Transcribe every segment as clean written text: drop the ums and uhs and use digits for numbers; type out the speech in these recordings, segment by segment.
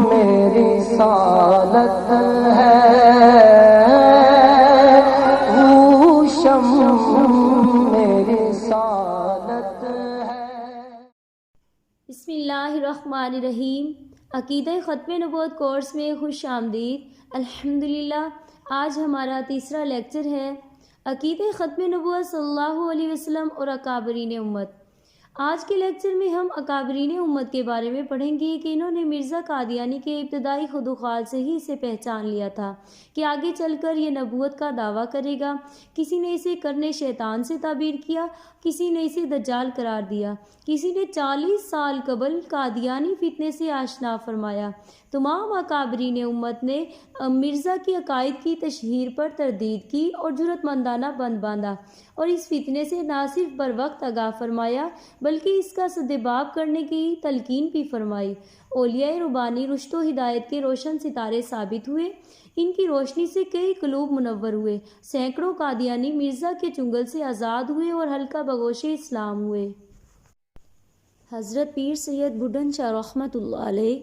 میری سالت ہے، وہ میری سالت ہے۔ بسم اللہ الرحمن الرحیم۔ عقیدہ ختم نبوت کورس میں خوش آمدید۔ الحمدللہ آج ہمارا تیسرا لیکچر ہے عقیدہ ختم نبوت صلی اللہ علیہ وسلم اور اکابرین امت۔ آج کے لیکچر میں ہم اکابرین امت کے بارے میں پڑھیں گے کہ انہوں نے مرزا قادیانی کے ابتدائی خدوخال سے ہی اسے پہچان لیا تھا کہ آگے چل کر یہ نبوت کا دعویٰ کرے گا۔ کسی نے اسے کرنے شیطان سے تعبیر کیا، کسی نے اسے دجال قرار دیا، کسی نے 40 سال قبل قادیانی فتنے سے آشنا فرمایا۔ تمام اکابرین امت نے مرزا کی عقائد کی تشہیر پر تردید کی اور جرأت مندانہ بند باندھا اور اس فتنے سے نہ صرف بر وقت آگاہ فرمایا بلکہ اس کا سدباب کرنے کی تلقین بھی فرمائی۔ اولیاء ربانی رشد و ہدایت کے روشن ستارے ثابت ہوئے، ان کی روشنی سے کئی قلوب منور ہوئے، سینکڑوں قادیانی مرزا کے چنگل سے آزاد ہوئے اور حلقہ بگوش اسلام ہوئے۔ حضرت پیر سید بڈھن شاہ رحمۃ اللہ علیہ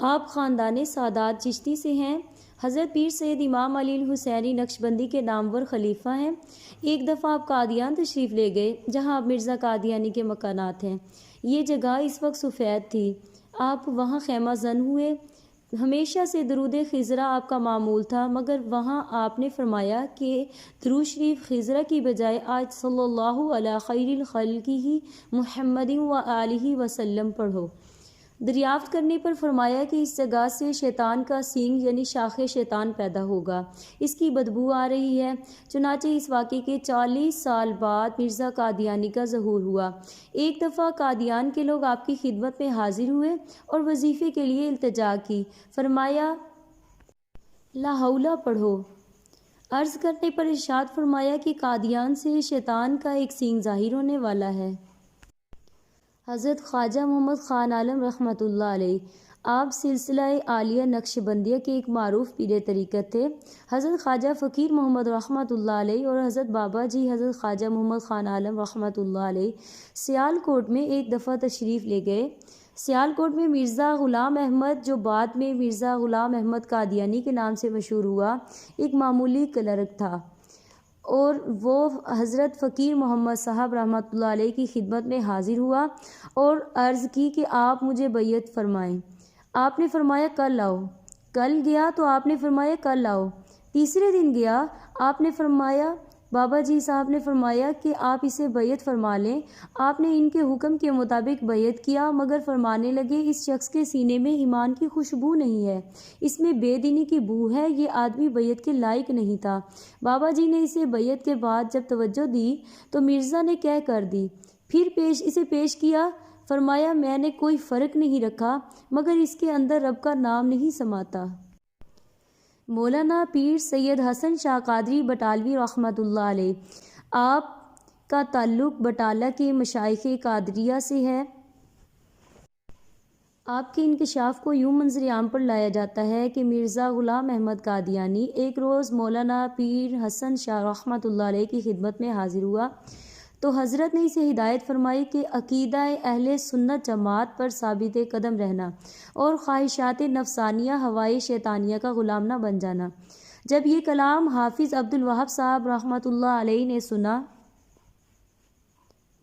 آپ خاندان سادات چشتی سے ہیں۔ حضرت پیر سید امام علی الحسینی نقشبندی کے نامور خلیفہ ہیں۔ ایک دفعہ آپ قادیان تشریف لے گئے جہاں اب مرزا قادیانی کے مکانات ہیں۔ یہ جگہ اس وقت سفید تھی۔ آپ وہاں خیمہ زن ہوئے۔ ہمیشہ سے درود خضرہ آپ کا معمول تھا، مگر وہاں آپ نے فرمایا کہ درود شریف خضرہ کی بجائے آج صلی اللہ علی خیر الخلقہ محمد و آلہ وسلم پڑھو۔ دریافت کرنے پر فرمایا کہ اس جگہ سے شیطان کا سینگ یعنی شاخ شیطان پیدا ہوگا، اس کی بدبو آ رہی ہے۔ چنانچہ اس واقعے کے 40 سال بعد مرزا قادیانی کا ظہور ہوا۔ ایک دفعہ قادیان کے لوگ آپ کی خدمت میں حاضر ہوئے اور وظیفے کے لیے التجا کی۔ فرمایا لا حول پڑھو۔ عرض کرنے پر ارشاد فرمایا کہ قادیان سے شیطان کا ایک سینگ ظاہر ہونے والا ہے۔ حضرت خواجہ محمد خان عالم رحمۃ اللہ علیہ آپ سلسلہ عالیہ نقشبندیہ کے ایک معروف پیر طریقت تھے۔ حضرت خواجہ فقیر محمد رحمۃ اللہ علیہ اور حضرت بابا جی حضرت خواجہ محمد خان عالم رحمۃ اللہ علیہ سیال کوٹ میں ایک دفعہ تشریف لے گئے۔ سیال کوٹ میں مرزا غلام احمد جو بعد میں مرزا غلام احمد قادیانی کے نام سے مشہور ہوا، ایک معمولی کلرک تھا اور وہ حضرت فقیر محمد صاحب رحمۃ اللہ علیہ کی خدمت میں حاضر ہوا اور عرض کی کہ آپ مجھے بیعت فرمائیں۔ آپ نے فرمایا کل آؤ۔ کل گیا تو آپ نے فرمایا کل آؤ۔ تیسرے دن گیا، آپ نے فرمایا بابا جی صاحب نے فرمایا کہ آپ اسے بیعت فرما لیں۔ آپ نے ان کے حکم کے مطابق بیعت کیا، مگر فرمانے لگے اس شخص کے سینے میں ایمان کی خوشبو نہیں ہے، اس میں بے دینی کی بو ہے، یہ آدمی بیعت کے لائق نہیں تھا۔ بابا جی نے اسے بیعت کے بعد جب توجہ دی تو مرزا نے کہہ کر دی، پھر اسے پیش کیا۔ فرمایا میں نے کوئی فرق نہیں رکھا مگر اس کے اندر رب کا نام نہیں سماتا۔ مولانا پیر سید حسن شاہ قادری بٹالوی رحمۃ اللہ علیہ آپ کا تعلق بٹالہ کے مشائخ قادریہ سے ہے۔ آپ کے انکشاف کو یوں منظر عام پر لایا جاتا ہے کہ مرزا غلام احمد قادیانی ایک روز مولانا پیر حسن شاہ رحمۃ اللہ علیہ کی خدمت میں حاضر ہوا تو حضرت نے اسے ہدایت فرمائی کہ عقیدہ اہل سنت جماعت پر ثابت قدم رہنا اور خواہشات نفسانیہ ہوائے شیطانیہ کا غلام نہ بن جانا۔ جب یہ کلام حافظ عبد الوہاب صاحب رحمۃ اللہ علیہ نے سنا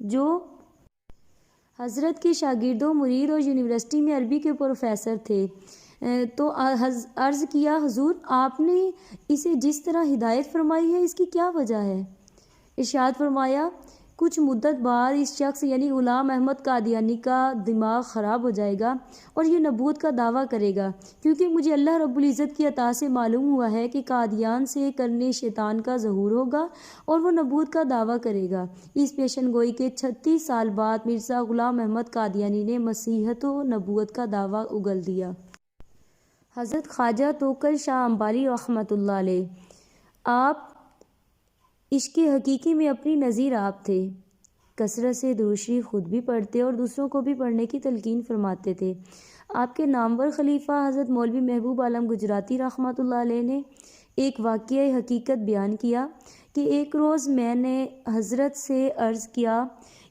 جو حضرت کے شاگرد و مرید اور یونیورسٹی میں عربی کے پروفیسر تھے، تو عرض کیا حضور آپ نے اسے جس طرح ہدایت فرمائی ہے اس کی کیا وجہ ہے؟ ارشاد فرمایا کچھ مدت بعد اس شخص یعنی غلام احمد قادیانی کا دماغ خراب ہو جائے گا اور یہ نبوت کا دعویٰ کرے گا، کیونکہ مجھے اللہ رب العزت کی عطا سے معلوم ہوا ہے کہ قادیان سے کرنے شیطان کا ظہور ہوگا اور وہ نبوت کا دعویٰ کرے گا۔ اس پیشن گوئی کے 36 سال بعد مرزا غلام احمد قادیانی نے مسیحیت و نبوت کا دعویٰ اگل دیا۔ حضرت خواجہ توکل شاہ امباری رحمۃ اللہ علیہ آپ عشق حقیقی میں اپنی نظیر آپ تھے۔ کثرت سے درود شریف خود بھی پڑھتے اور دوسروں کو بھی پڑھنے کی تلقین فرماتے تھے۔ آپ کے نامور خلیفہ حضرت مولوی محبوب عالم گجراتی رحمۃ اللہ علیہ نے ایک واقعہ حقیقت بیان کیا کہ ایک روز میں نے حضرت سے عرض کیا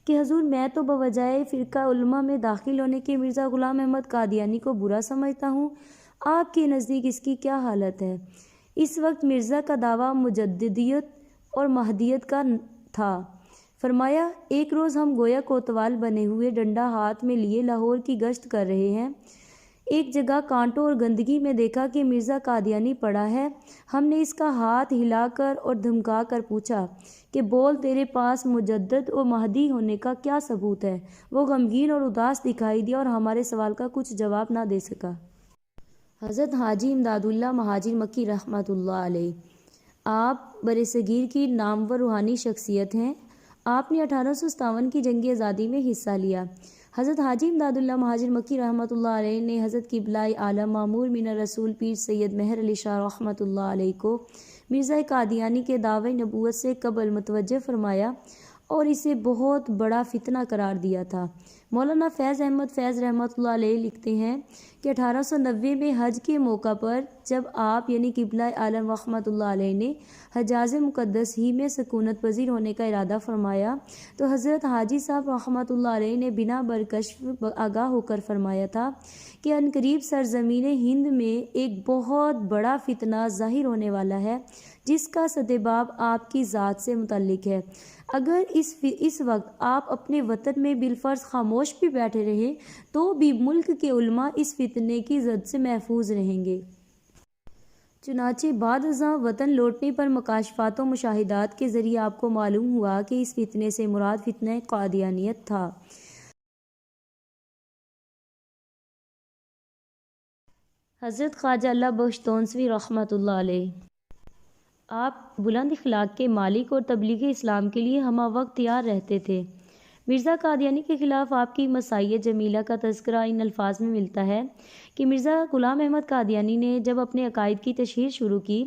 کہ حضور میں تو بوجائے فرقہ علماء میں داخل ہونے کے مرزا غلام احمد قادیانی کو برا سمجھتا ہوں، آپ کے نزدیک اس کی کیا حالت ہے؟ اس وقت مرزا کا دعویٰ مجددیت اور مہدیت کا تھا۔ فرمایا ایک روز ہم گویا کوتوال بنے ہوئے ڈنڈا ہاتھ میں لیے لاہور کی گشت کر رہے ہیں، ایک جگہ کانٹوں اور گندگی میں دیکھا کہ مرزا قادیانی پڑا ہے۔ ہم نے اس کا ہاتھ ہلا کر اور دھمکا کر پوچھا کہ بول تیرے پاس مجدد و مہدی ہونے کا کیا ثبوت ہے؟ وہ غمگین اور اداس دکھائی دیا اور ہمارے سوال کا کچھ جواب نہ دے سکا۔ حضرت حاجی امداد اللہ مہاجر مکی رحمۃ اللہ علیہ، آپ برصغیر کی نامور روحانی شخصیت ہیں۔ آپ نے 1857 کی جنگ آزادی میں حصہ لیا۔ حضرت حاجی امداد اللہ مہاجر مکی رحمۃ اللہ علیہ نے حضرت قبلہ عالم مامور من الرسول پیر سید مہر علی شاہ رحمۃ اللہ علیہ کو مرزا قادیانی کے دعوی نبوت سے قبل متوجہ فرمایا اور اسے بہت بڑا فتنہ قرار دیا تھا۔ مولانا فیض احمد فیض رحمۃ اللہ علیہ لکھتے ہیں کہ 1890 میں حج کے موقع پر جب آپ یعنی قبلہ عالم رحمۃ اللہ علیہ نے حجاز مقدس ہی میں سکونت پذیر ہونے کا ارادہ فرمایا تو حضرت حاجی صاحب رحمۃ اللہ علیہ نے بنا برکشف آگاہ ہو کر فرمایا تھا کہ عنقریب سرزمین ہند میں ایک بہت بڑا فتنہ ظاہر ہونے والا ہے جس کا سدباب آپ کی ذات سے متعلق ہے۔ اگر اس وقت آپ اپنے وطن میں بالفرض خاموش بھی بیٹھے رہیں تو بھی ملک کے علماء اس فتنے کی زد سے محفوظ رہیں گے۔ چنانچہ بعد ازاں وطن لوٹنے پر مکاشفات و مشاہدات کے ذریعے آپ کو معلوم ہوا کہ اس فتنے سے مراد فتنہ قادیانیت تھا۔ حضرت خواجہ اللہ بخش تونسوی رحمۃ اللہ علیہ، آپ بلند اخلاق کے مالک اور تبلیغ اسلام کے لیے ہمہ وقت تیار رہتے تھے۔ مرزا قادیانی کے خلاف آپ کی مسائیہ جمیلہ کا تذکرہ ان الفاظ میں ملتا ہے کہ مرزا غلام احمد قادیانی نے جب اپنے عقائد کی تشہیر شروع کی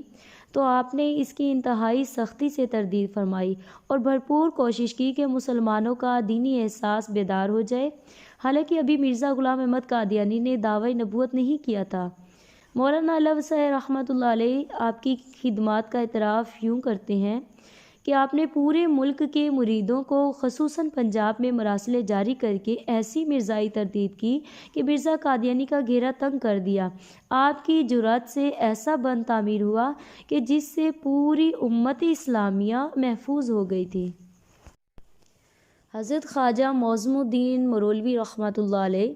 تو آپ نے اس کی انتہائی سختی سے تردید فرمائی اور بھرپور کوشش کی کہ مسلمانوں کا دینی احساس بیدار ہو جائے، حالانکہ ابھی مرزا غلام احمد قادیانی نے دعوی نبوت نہیں کیا تھا۔ مولانا علّہ وسعہ رحمۃ اللہ علیہ آپ کی خدمات کا اعتراف یوں کرتے ہیں کہ آپ نے پورے ملک کے مریدوں کو خصوصاً پنجاب میں مراسلے جاری کر کے ایسی مرزائی تردید کی کہ مرزا قادیانی کا گھیرا تنگ کر دیا۔ آپ کی جرأت سے ایسا بند تعمیر ہوا کہ جس سے پوری امت اسلامیہ محفوظ ہو گئی تھی۔ حضرت خواجہ معظم الدین مرولوی رحمۃ اللہ علیہ،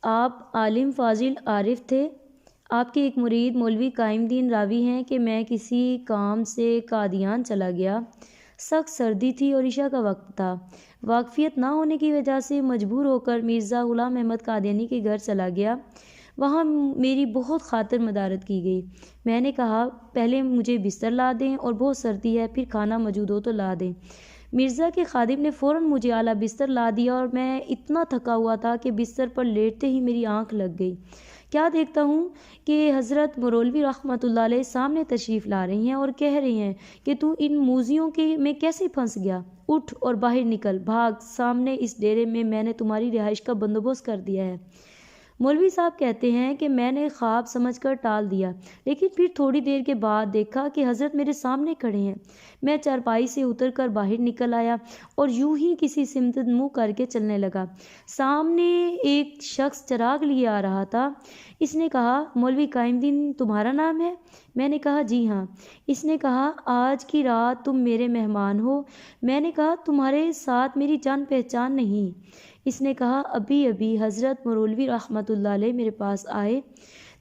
آپ عالم فاضل عارف تھے۔ آپ کے ایک مرید مولوی قائم دین راوی ہیں کہ میں کسی کام سے قادیان چلا گیا، سخت سردی تھی اور عشاء کا وقت تھا، واقفیت نہ ہونے کی وجہ سے مجبور ہو کر مرزا غلام احمد قادیانی کے گھر چلا گیا۔ وہاں میری بہت خاطر مدارت کی گئی۔ میں نے کہا پہلے مجھے بستر لا دیں اور بہت سردی ہے، پھر کھانا موجود ہو تو لا دیں۔ مرزا کے خادم نے فوراً مجھے اعلیٰ بستر لا دیا اور میں اتنا تھکا ہوا تھا کہ بستر پر لیٹتے ہی میری آنکھ لگ گئی۔ کیا دیکھتا ہوں کہ حضرت مرولوی رحمۃ اللہ علیہ سامنے تشریف لا رہی ہیں اور کہہ رہی ہیں کہ تو ان موذیوں کے میں کیسے پھنس گیا، اٹھ اور باہر نکل، بھاگ، سامنے اس ڈیرے میں نے تمہاری رہائش کا بندوبست کر دیا ہے۔ مولوی صاحب کہتے ہیں کہ میں نے خواب سمجھ کر ٹال دیا، لیکن پھر تھوڑی دیر کے بعد دیکھا کہ حضرت میرے سامنے کھڑے ہیں۔ میں چارپائی سے اتر کر باہر نکل آیا اور یوں ہی کسی سمت منہ کر کے چلنے لگا۔ سامنے ایک شخص چراغ لیے آ رہا تھا۔ اس نے کہا مولوی قائم دین تمہارا نام ہے؟ میں نے کہا جی ہاں۔ اس نے کہا آج کی رات تم میرے مہمان ہو۔ میں نے کہا تمہارے ساتھ میری جان پہچان نہیں۔ اس نے کہا ابھی حضرت مرولوی رحمۃ اللہ علیہ میرے پاس آئے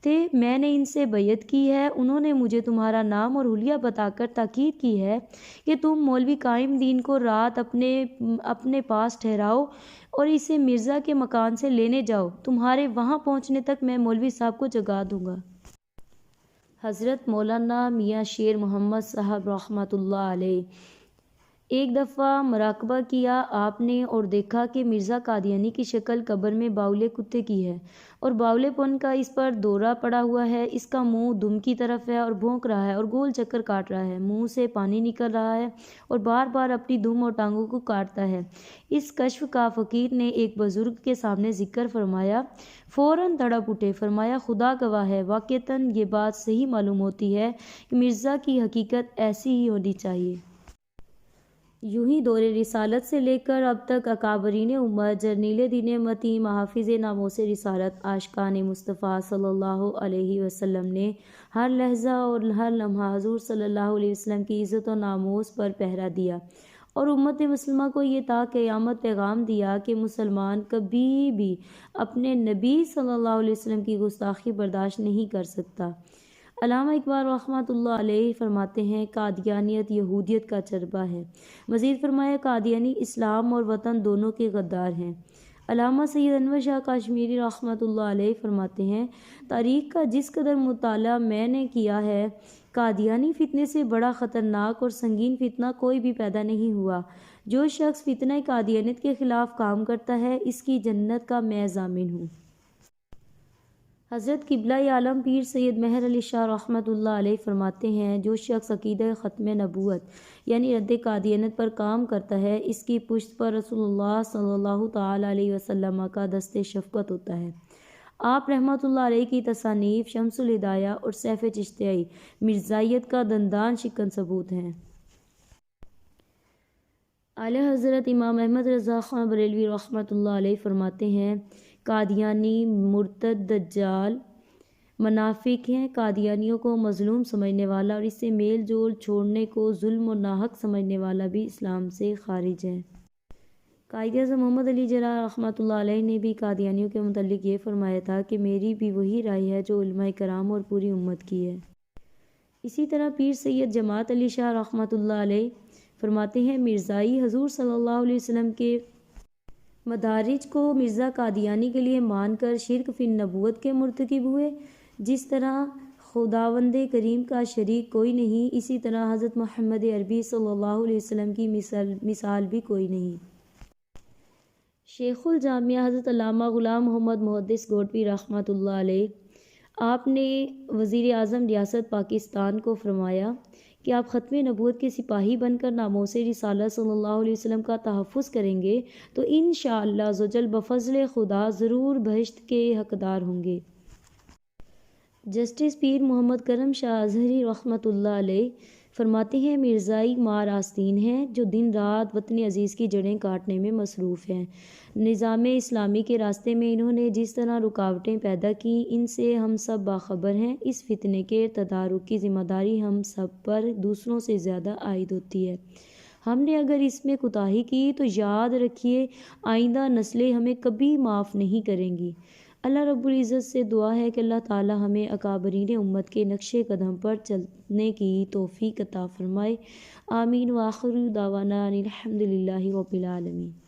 تھے، میں نے ان سے بیعت کی ہے، انہوں نے مجھے تمہارا نام اور حلیہ بتا کر تاکید کی ہے کہ تم مولوی قائم دین کو رات اپنے پاس ٹھہراؤ اور اسے مرزا کے مکان سے لینے جاؤ، تمہارے وہاں پہنچنے تک میں مولوی صاحب کو جگا دوں گا۔ حضرت مولانا میاں شیر محمد صاحب رحمۃ اللہ علیہ، ایک دفعہ مراقبہ کیا آپ نے اور دیکھا کہ مرزا قادیانی کی شکل قبر میں باولے کتے کی ہے اور باولے پن کا اس پر دورہ پڑا ہوا ہے، اس کا منہ دم کی طرف ہے اور بھونک رہا ہے اور گول چکر کاٹ رہا ہے، منہ سے پانی نکل رہا ہے اور بار بار اپنی دم اور ٹانگوں کو کاٹتا ہے۔ اس کشف کا فقیر نے ایک بزرگ کے سامنے ذکر فرمایا، فوراً تڑپ اٹھے، فرمایا خدا گواہ ہے واقعتاً یہ بات صحیح معلوم ہوتی ہے کہ مرزا کی حقیقت ایسی ہی ہونی چاہیے۔ یوں ہی دور رسالت سے لے کر اب تک اکابرین امت، جرنیل دین متی، محافظ ناموس رسالت، عاشقان مصطفیٰ صلی اللہ علیہ وسلم نے ہر لحظہ اور ہر لمحہ حضور صلی اللہ علیہ وسلم کی عزت و ناموس پر پہرا دیا، اور امت مسلمہ کو یہ تا قیامت پیغام دیا کہ مسلمان کبھی بھی اپنے نبی صلی اللہ علیہ وسلم کی گستاخی برداشت نہیں کر سکتا۔ علامہ اقبال رحمۃ اللہ علیہ فرماتے ہیں، قادیانیت یہودیت کا چربہ ہے۔ مزید فرمایا، قادیانی اسلام اور وطن دونوں کے غدار ہیں۔ علامہ سید انور شاہ کاشمیری رحمۃ اللہ علیہ فرماتے ہیں، تاریخ کا جس قدر مطالعہ میں نے کیا ہے، قادیانی فتنے سے بڑا خطرناک اور سنگین فتنہ کوئی بھی پیدا نہیں ہوا۔ جو شخص فتنہ قادیانیت کے خلاف کام کرتا ہے، اس کی جنت کا میں ضامن ہوں۔ حضرت قبلہ عالم پیر سید مہر علی شاہ رحمۃ اللہ علیہ فرماتے ہیں، جو شخص عقیدہ ختم نبوت یعنی رد قادیانیت پر کام کرتا ہے، اس کی پشت پر رسول اللہ صلی اللہ تعالیٰ علیہ وسلم کا دست شفقت ہوتا ہے۔ آپ رحمۃ اللہ علیہ کی تصانیف شمس الہدایہ اور سیف چشتیائی مرزائیت کا دندان شکن ثبوت ہیں۔ اعلیٰ حضرت امام احمد رضا خان بریلوی رحمۃ اللہ علیہ فرماتے ہیں، قادیانی مرتد دجال منافق ہیں۔ قادیانیوں کو مظلوم سمجھنے والا اور اس سے میل جول چھوڑنے کو ظلم و ناحق سمجھنے والا بھی اسلام سے خارج ہے۔ قائد اعظم محمد علی جناح رحمۃ اللہ علیہ نے بھی قادیانیوں کے متعلق یہ فرمایا تھا کہ میری بھی وہی رائے ہے جو علماء کرام اور پوری امت کی ہے۔ اسی طرح پیر سید جماعت علی شاہ رحمۃ اللہ علیہ فرماتے ہیں، مرزائی حضور صلی اللہ علیہ وسلم کے مدارج کو مرزا قادیانی کے لیے مان کر شرک فی النبوت کے مرتکب ہوئے۔ جس طرح خداوند کریم کا شریک کوئی نہیں، اسی طرح حضرت محمد عربی صلی اللہ علیہ وسلم کی مثال بھی کوئی نہیں۔ شیخ الجامعہ حضرت علامہ غلام محمد محدث گوٹوی رحمۃ اللہ علیہ، آپ نے وزیر اعظم ریاست پاکستان کو فرمایا کہ آپ ختم نبوت کے سپاہی بن کر ناموس رسالت صلی اللہ علیہ وسلم کا تحفظ کریں گے تو انشاءاللہ عزوجل بفضل خدا ضرور بہشت کے حقدار ہوں گے۔ جسٹس پیر محمد کرم شاہ اظہری رحمۃ اللہ علیہ فرماتے ہیں، مرزائی مار آستین ہیں جو دن رات وطن عزیز کی جڑیں کاٹنے میں مصروف ہیں۔ نظام اسلامی کے راستے میں انہوں نے جس طرح رکاوٹیں پیدا کیں، ان سے ہم سب باخبر ہیں۔ اس فتنے کے تدارک کی ذمہ داری ہم سب پر دوسروں سے زیادہ عائد ہوتی ہے۔ ہم نے اگر اس میں کوتاہی کی تو یاد رکھیے آئندہ نسلیں ہمیں کبھی معاف نہیں کریں گی۔ اللہ رب العزت سے دعا ہے کہ اللہ تعالی ہمیں اکابرین امت کے نقش قدم پر چلنے کی توفیق عطا فرمائے۔ آمین۔ وآخر دعوانا ان الحمد للہ رب العالمین۔